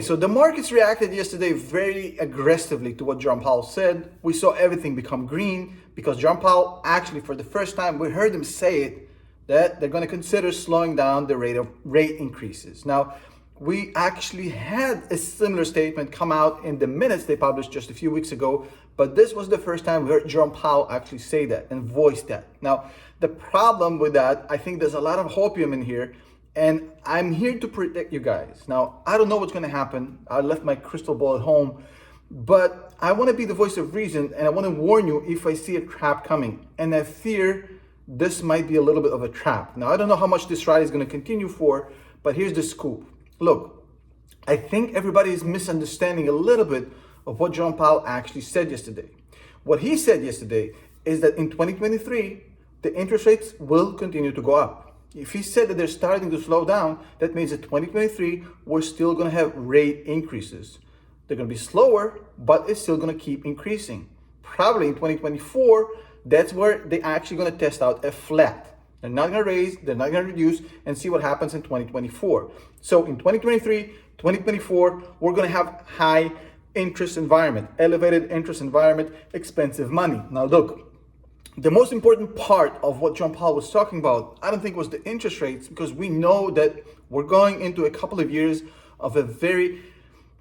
So the markets reacted yesterday very aggressively to what Jerome Powell said. We saw everything become green because Jerome Powell actually, for the first time, we heard him say it, that they're going to consider slowing down the rate of rate increases. Now, we actually had a similar statement come out in the minutes they published just a few weeks ago, but this was the first time we heard Jerome Powell actually say that and voice that. Now, the problem with that, I think there's a lot of hopium in here, and I'm here to protect you guys. Now, I don't know what's going to happen. I left my crystal ball at home, but I want to be the voice of reason, and I want to warn you if I see a trap coming. And I fear this might be a little bit of a trap. Now, I don't know how much this ride is going to continue for, but here's the scoop. Look, I think everybody is misunderstanding a little bit of what Jerome Powell actually said yesterday. What he said yesterday is that in 2023, the interest rates will continue to go up. If he said that they're starting to slow down, that means that 2023, we're still going to have rate increases. They're going to be slower, but it's still going to keep increasing. Probably in 2024, that's where they're actually going to test out a flat. They're not going to raise, they're not going to reduce, and see what happens in 2024. So in 2023, 2024, we're going to have high interest environment, elevated interest environment, expensive money. Now look, the most important part of what Jerome Powell was talking about, I don't think was the interest rates, because we know that we're going into a couple of years of a very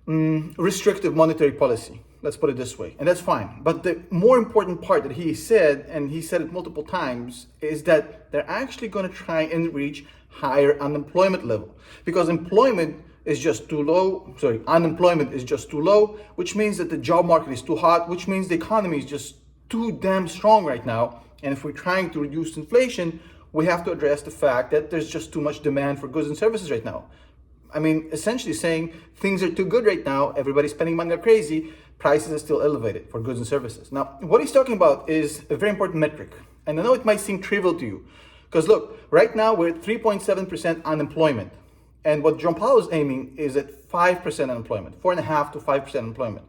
restrictive monetary policy. Let's put it this way, and that's fine. But the more important part that he said, and he said it multiple times, is that they're actually going to try and reach higher unemployment level, because unemployment is just too low, which means that the job market is too hot, which means the economy is just too damn strong right now. And if we're trying to reduce inflation, we have to address the fact that there's just too much demand for goods and services right now. I mean, essentially saying things are too good right now, everybody's spending money like crazy, prices are still elevated for goods and services. Now, what he's talking about is a very important metric. And I know it might seem trivial to you, because look, right now we're at 3.7% unemployment. And what Jerome Powell is aiming is at 5% unemployment, 4.5% to 5% unemployment.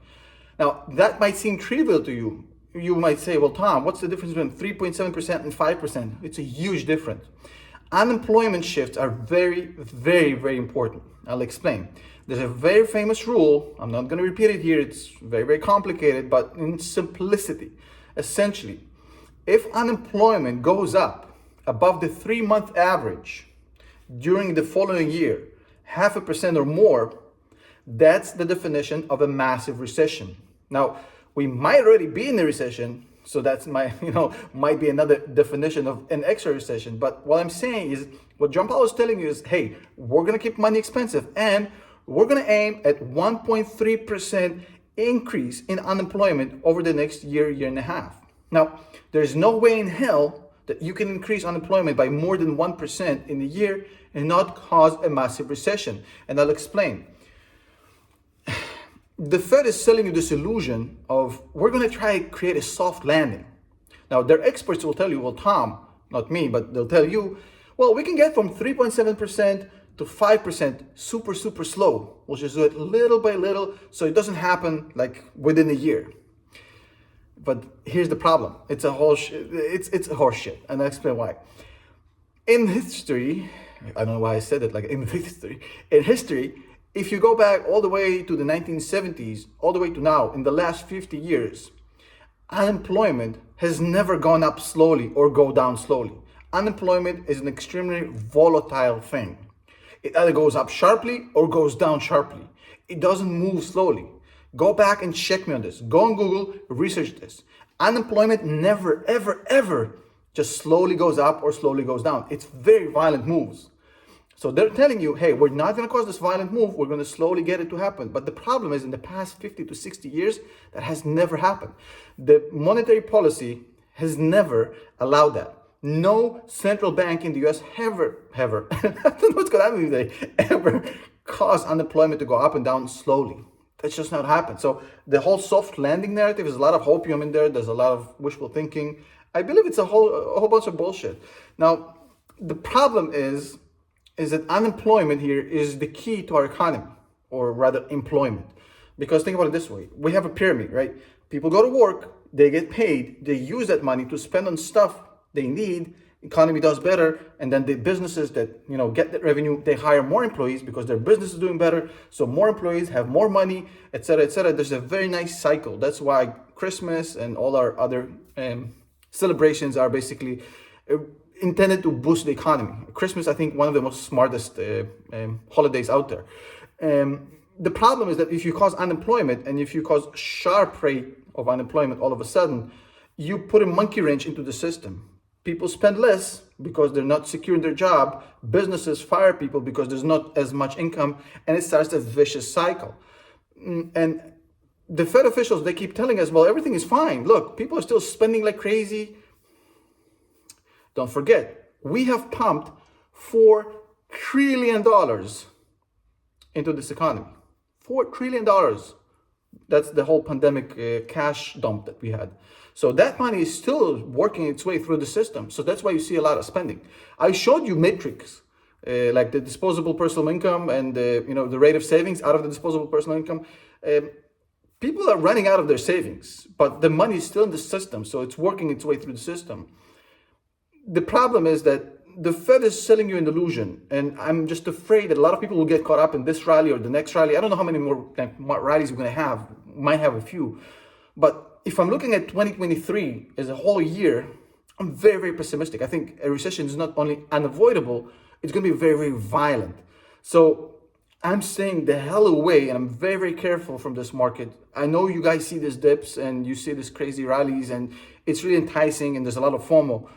Now, that might seem trivial to you. You might say, well, Tom, what's the difference between 3.7% and 5%? It's a huge difference. Unemployment shifts are very, very, very important. I'll explain. There's a very famous rule. I'm not going to repeat it here. It's very, very complicated, but in simplicity, essentially, if unemployment goes up above the 3-month average during the following year, 0.5% or more, that's the definition of a massive recession. Now, we might already be in a recession, so that's might be another definition of an extra recession. But what I'm saying is, what Jerome Powell is telling you is, hey, we're going to keep money expensive, and we're going to aim at 1.3% increase in unemployment over the next year, year and a half. Now, there's no way in hell that you can increase unemployment by more than 1% in a year and not cause a massive recession. And I'll explain. The Fed is selling you this illusion of we're going to try to create a soft landing. Now, their experts will tell you, well, Tom, not me, but they'll tell you, well, we can get from 3.7% to 5% super, super slow. We'll just do it little by little so it doesn't happen like within a year. But here's the problem. It's a horse shit, and I'll explain why. In history, I don't know why I said it like in history, if you go back all the way to the 1970s, all the way to now, in the last 50 years, unemployment has never gone up slowly or go down slowly. Unemployment is an extremely volatile thing. It either goes up sharply or goes down sharply. It doesn't move slowly. Go back and check me on this. Go on Google, research this. Unemployment never, ever, ever just slowly goes up or slowly goes down. It's very violent moves. So they're telling you, hey, we're not going to cause this violent move. We're going to slowly get it to happen. But the problem is, in the past 50 to 60 years, that has never happened. The monetary policy has never allowed that. No central bank in the US ever, I don't know what's going to happen today, ever caused unemployment to go up and down slowly. That's just not happened. So the whole soft landing narrative, is a lot of hopium in there. There's a lot of wishful thinking. I believe it's a whole bunch of bullshit. Now, the problem is that unemployment here is the key to our economy, or rather employment. Because think about it this way. We have a pyramid, right? People go to work, they get paid, they use that money to spend on stuff they need economy does better, and then the businesses that get that revenue, they hire more employees because their business is doing better, so more employees have more money, etc., etc. There's a very nice cycle. That's why Christmas and all our other celebrations are basically intended to boost the economy. Christmas, I think, one of the most smartest holidays out there. The problem is that if you cause unemployment and if you cause sharp rate of unemployment all of a sudden, you put a monkey wrench into the system. People spend less because they're not secure in their job. Businesses fire people because there's not as much income, and it starts a vicious cycle. And the Fed officials, they keep telling us, well, everything is fine. Look, people are still spending like crazy. Don't forget, we have pumped $4 trillion into this economy. $4 trillion. That's the whole pandemic cash dump that we had. So that money is still working its way through the system. So that's why you see a lot of spending. I showed you metrics like the disposable personal income and the rate of savings out of the disposable personal income. People are running out of their savings, but the money is still in the system. So it's working its way through the system. The problem is that the Fed is selling you an illusion, and I'm just afraid that a lot of people will get caught up in this rally or the next rally. I don't know how many more rallies we're going to have. Might have a few. But if I'm looking at 2023 as a whole year, I'm very, very pessimistic. I think a recession is not only unavoidable, it's going to be very, very violent. So I'm staying the hell away, and I'm very, very careful from this market. I know you guys see these dips and you see these crazy rallies, and it's really enticing, and there's a lot of FOMO.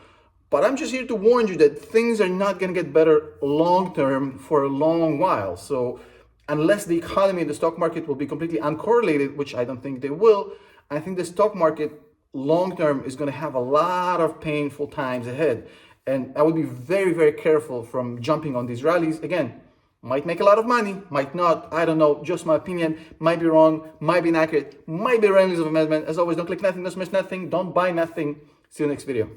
But I'm just here to warn you that things are not going to get better long term for a long while. So unless the economy and the stock market will be completely uncorrelated, which I don't think they will, I think the stock market long term is going to have a lot of painful times ahead. And I would be very, very careful from jumping on these rallies. Again, might make a lot of money, might not, I don't know, just my opinion, might be wrong, might be inaccurate, might be remedies of amendment. As always, don't click nothing, don't miss nothing, don't buy nothing. See you next video.